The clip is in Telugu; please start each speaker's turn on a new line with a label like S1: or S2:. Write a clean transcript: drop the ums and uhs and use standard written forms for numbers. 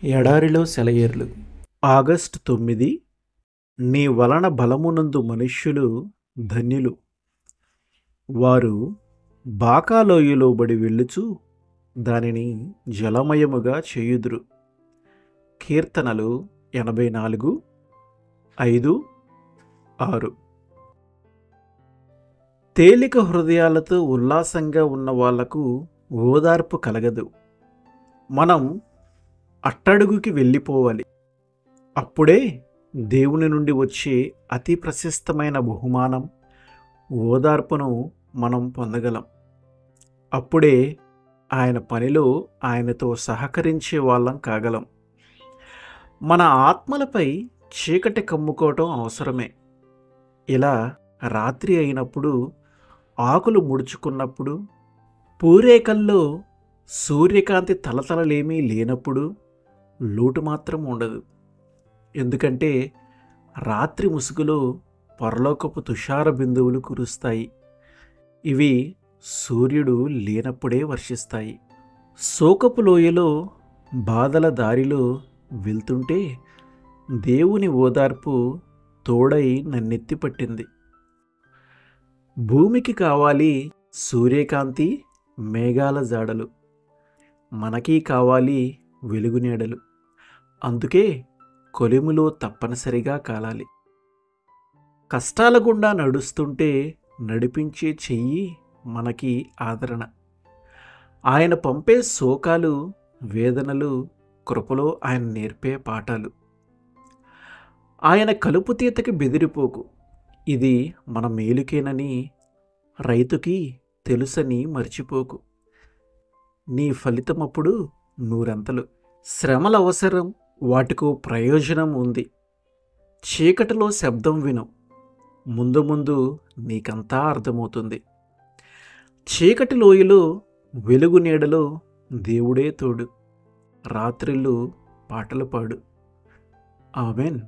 S1: ఎడారిలో సెలయేర్లు. ఆగస్టు 9. నీ వలన బలమునందు మనుష్యులు ధన్యులు. వారు బాకాలోయలో బడి వెళ్ళుచు దానిని జలమయముగా చేయుదురు. కీర్తనలు 84, 5, 6. తేలిక హృదయాలతో ఉల్లాసంగా ఉన్న వాళ్లకు ఓదార్పు కలగదు. మనం అట్టడుగుకి వెళ్ళిపోవాలి. అప్పుడే దేవుని నుండి వచ్చే అతి ప్రశస్తమైన బహుమానం ఓదార్పును మనం పొందగలం. అప్పుడే ఆయన పనిలో ఆయనతో సహకరించే వాళ్ళం కాగలం. మన ఆత్మలపై చీకటి కమ్ముకోవటం అవసరమే. ఇలా రాత్రి అయినప్పుడు, ఆకులు ముడుచుకున్నప్పుడు, పూరేకల్లో సూర్యకాంతి తలతలలేమీ లేనప్పుడు లోటు మాత్రం ఉండదు. ఎందుకంటే రాత్రి ముసుగులో పరలోకపు తుషార బిందువులు కురుస్తాయి. ఇవి సూర్యుడు లేనప్పుడే వర్షిస్తాయి. శోకపు లోయలో బాధల దారిలో వెళ్తుంటే దేవుని ఓదార్పు తోడై నన్నెత్తి పట్టింది. భూమికి కావాలి సూర్యకాంతి, మేఘాల జాడలు. మనకీ కావాలి వెలుగునీడలు. అందుకే కొలిమిలో తప్పనిసరిగా కాలాలి. కష్టాల గుండా నడుస్తుంటే నడిపించే చెయ్యి మనకి ఆదరణ. ఆయన పంపే శోకాలు, వేదనలు కృపలో ఆయన నేర్పే పాఠాలు. ఆయన కలుపు తీతకి బెదిరిపోకు. ఇది మన మేలుకేనని రైతుకి తెలుసని మర్చిపోకు. నీ ఫలితమప్పుడు నూరంతలు. శ్రమల అవసరం, వాటికో ప్రయోజనం ఉంది. చీకటిలో శబ్దం విను. ముందు ముందు నీకంతా అర్థమవుతుంది. చీకటి లోయలో వెలుగు నీడలో దేవుడే తోడు. రాత్రిళ్ళు పాటలు పాడు. ఆమెన్.